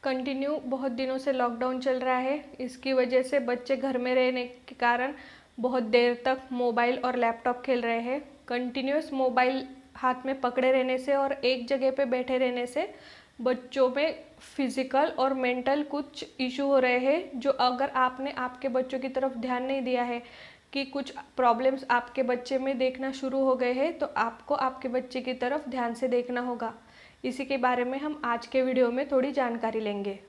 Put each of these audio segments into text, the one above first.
Continue बहुत दिनों से लॉकडाउन चल रहा है। इसकी वजह से बच्चे घर में रहने के कारण बहुत देर तक मोबाइल और लैपटॉप खेल रहे हैं। कंटिन्यूस मोबाइल हाथ में पकड़े रहने से और एक जगह पे बैठे रहने से बच्चों में फिजिकल और मेंटल कुछ इशू हो रहे हैं, जो अगर आपने आपके बच्चों की तरफ ध्यान नहीं दिया है कि कुछ प्रॉब्लम्स आपके बच्चे में देखना शुरू हो गए हैं, तो आपको आपके बच्चे की तरफ ध्यान से देखना होगा। इसी के बारे में हम आज के वीडियो में थोड़ी जानकारी लेंगे।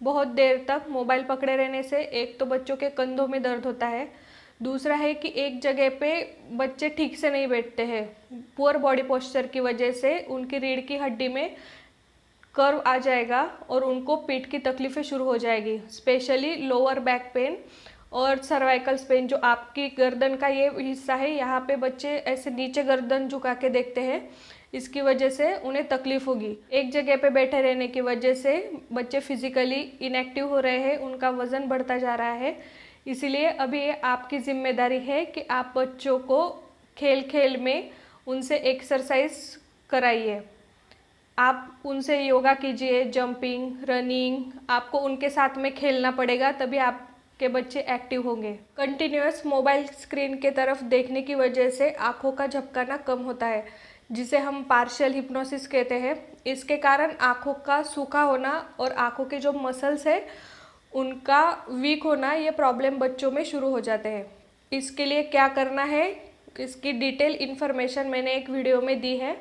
बहुत देर तक मोबाइल पकड़े रहने से एक तो बच्चों के कंधों में दर्द होता है, दूसरा है कि एक जगह पे बच्चे ठीक से नहीं बैठते हैं। पुअर बॉडी पोस्चर की वजह से उनकी रीढ़ की हड्डी में कर्व आ जाएगा और उनको पीठ की तकलीफ़ें शुरू हो जाएगी, स्पेशली लोअर बैक पेन और सर्वाइकल पेन। जो आपकी गर्दन का ये हिस्सा है, यहाँ पे बच्चे ऐसे नीचे गर्दन झुका के देखते हैं, इसकी वजह से उन्हें तकलीफ होगी। एक जगह पे बैठे रहने की वजह से बच्चे फिजिकली इनएक्टिव हो रहे हैं, उनका वज़न बढ़ता जा रहा है। इसीलिए अभी ये आपकी जिम्मेदारी है कि आप बच्चों को खेल खेल में उनसे एक्सरसाइज कराइए। आप उनसे योगा कीजिए, जंपिंग, रनिंग, आपको उनके साथ में खेलना पड़ेगा, तभी आपके बच्चे एक्टिव होंगे। कंटिन्यूअस मोबाइल स्क्रीन के तरफ देखने की वजह से आँखों का झपकाना कम होता है, जिसे हम पार्शियल हिप्नोसिस कहते हैं। इसके कारण आँखों का सूखा होना और आँखों के जो मसल्स है उनका वीक होना, ये प्रॉब्लम बच्चों में शुरू हो जाते हैं। इसके लिए क्या करना है, इसकी डिटेल इन्फॉर्मेशन मैंने एक वीडियो में दी है,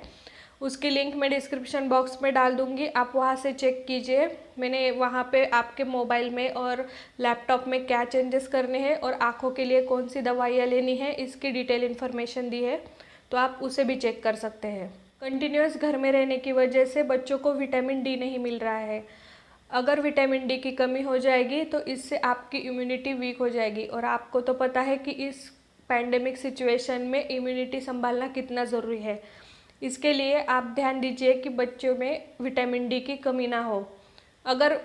उसकी लिंक मैं डिस्क्रिप्शन बॉक्स में डाल दूंगी, आप वहाँ से चेक कीजिए। मैंने वहाँ पे आपके मोबाइल में और लैपटॉप में क्या चेंजेस करने हैं और आँखों के लिए कौन सी दवाइयाँ लेनी है, इसकी डिटेल इन्फॉर्मेशन दी है, तो आप उसे भी चेक कर सकते हैं। कंटिन्यूअस घर में रहने की वजह से बच्चों को विटामिन डी नहीं मिल रहा है। अगर विटामिन डी की कमी हो जाएगी तो इससे आपकी इम्यूनिटी वीक हो जाएगी, और आपको तो पता है कि इस पैंडेमिक सिचुएशन में इम्यूनिटी संभालना कितना ज़रूरी है। इसके लिए आप ध्यान दीजिए कि बच्चों में विटामिन डी की कमी ना हो। अगर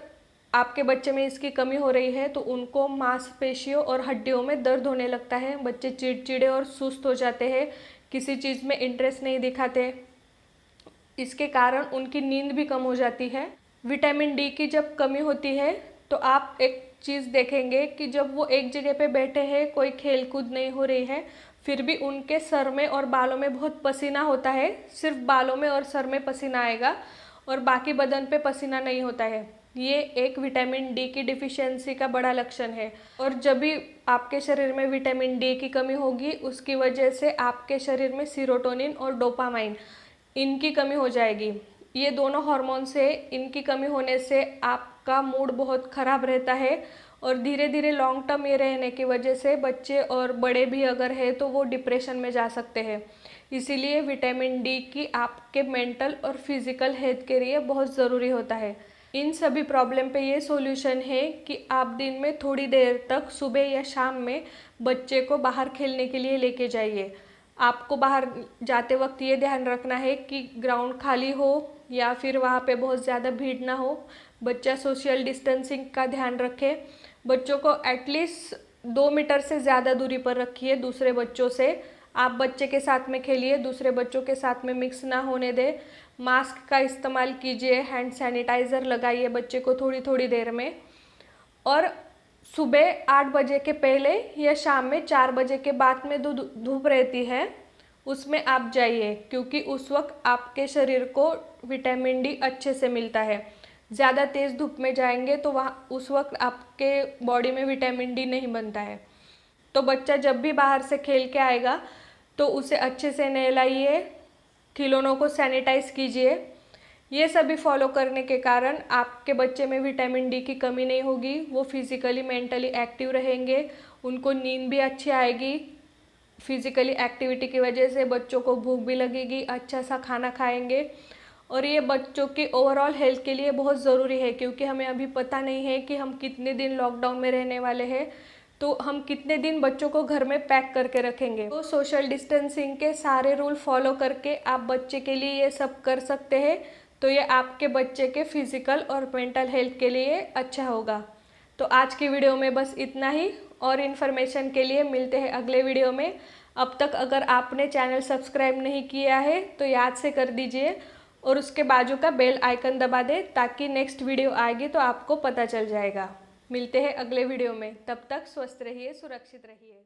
आपके बच्चे में इसकी कमी हो रही है तो उनको मांसपेशियों और हड्डियों में दर्द होने लगता है, बच्चे चिड़चिड़े और सुस्त हो जाते हैं, किसी चीज़ में इंटरेस्ट नहीं दिखाते। इसके कारण उनकी नींद भी कम हो जाती है। विटामिन डी की जब कमी होती है तो आप एक चीज़ देखेंगे कि जब वो एक जगह पे बैठे हैं, कोई खेल कूद नहीं हो रही है, फिर भी उनके सर में और बालों में बहुत पसीना होता है। सिर्फ बालों में और सर में पसीना आएगा और बाकी बदन पे पसीना नहीं होता है। ये एक विटामिन डी की डिफिशियंसी का बड़ा लक्षण है। और जब भी आपके शरीर में विटामिन डी की कमी होगी, उसकी वजह से आपके शरीर में सीरोटोनिन और डोपामाइन, इनकी कमी हो जाएगी। ये दोनों हार्मोन्स है, इनकी कमी होने से आपका मूड बहुत ख़राब रहता है और धीरे धीरे लॉन्ग टर्म ये रहने की वजह से बच्चे और बड़े भी अगर है तो वो डिप्रेशन में जा सकते हैं। इसीलिए विटामिन डी की आपके मेंटल और फिजिकल हेल्थ के लिए बहुत ज़रूरी होता है। इन सभी प्रॉब्लम पे ये सॉल्यूशन है कि आप दिन में थोड़ी देर तक सुबह या शाम में बच्चे को बाहर खेलने के लिए लेके जाइए। आपको बाहर जाते वक्त ये ध्यान रखना है कि ग्राउंड खाली हो या फिर वहाँ पे बहुत ज़्यादा भीड़ ना हो। बच्चा सोशल डिस्टेंसिंग का ध्यान रखे, बच्चों को एटलीस्ट 2 मीटर से ज़्यादा दूरी पर रखिए दूसरे बच्चों से। आप बच्चे के साथ में खेलिए, दूसरे बच्चों के साथ में मिक्स ना होने दें। मास्क का इस्तेमाल कीजिए, हैंड सैनिटाइज़र लगाइए बच्चे को थोड़ी थोड़ी देर में। और सुबह 8 बजे के पहले या शाम में 4 बजे के बाद में धूप रहती है, उसमें आप जाइए, क्योंकि उस वक्त आपके शरीर को विटामिन डी अच्छे से मिलता है। ज़्यादा तेज़ धूप में जाएंगे तो वहाँ उस वक्त आपके बॉडी में विटामिन डी नहीं बनता है। तो बच्चा जब भी बाहर से खेल के आएगा तो उसे अच्छे से नहलाइए, खिलौनों को सैनिटाइज कीजिए। ये सभी फॉलो करने के कारण आपके बच्चे में विटामिन डी की कमी नहीं होगी, वो फिज़िकली मेंटली एक्टिव रहेंगे, उनको नींद भी अच्छी आएगी। फिज़िकली एक्टिविटी की वजह से बच्चों को भूख भी लगेगी, अच्छा सा खाना खाएंगे, और ये बच्चों की ओवरऑल हेल्थ के लिए बहुत ज़रूरी है, क्योंकि हमें अभी पता नहीं है कि हम कितने दिन लॉकडाउन में रहने वाले हैं, तो हम कितने दिन बच्चों को घर में पैक करके रखेंगे। तो सोशल डिस्टेंसिंग के सारे रूल फॉलो करके आप बच्चे के लिए ये सब कर सकते हैं, तो ये आपके बच्चे के फिज़िकल और मेंटल हेल्थ के लिए अच्छा होगा। तो आज की वीडियो में बस इतना ही, और इन्फॉर्मेशन के लिए मिलते हैं अगले वीडियो में। अब तक अगर आपने चैनल सब्सक्राइब नहीं किया है तो याद से कर दीजिए और उसके बाजू का बेल आइकन दबा दें ताकि नेक्स्ट वीडियो आएगी तो आपको पता चल जाएगा। मिलते हैं अगले वीडियो में, तब तक स्वस्थ रहिए, सुरक्षित रहिए।